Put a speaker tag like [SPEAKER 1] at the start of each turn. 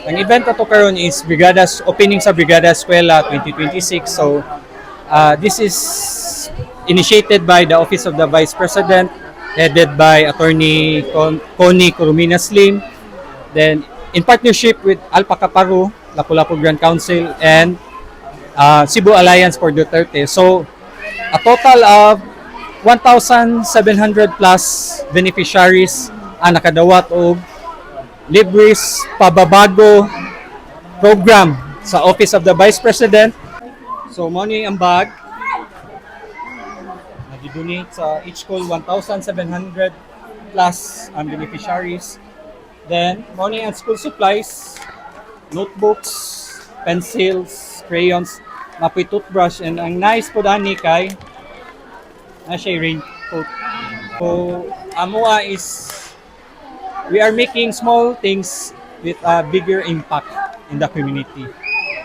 [SPEAKER 1] Ang event na to karon is opening sa Brigada Eskwela 2026. So this is initiated by the Office of the Vice President, headed by Attorney Connie Corominas. Then in partnership with Kappa Rho, Lapu-Lapu Grand Council, and Cebu Alliance for Duterte. So a total of 1,700 plus beneficiaries ang nakadawat og libres pababago program sa Office of the Vice President. So mo ni ang bag nag-donate sa each school 1,700 plus ang beneficiaries. Then mo ni ang school supplies, notebooks, pencils, crayons, mapoy toothbrush, and ang nice po dani kay na siya raincoat. So amoa is we are making small things with a bigger impact in the community.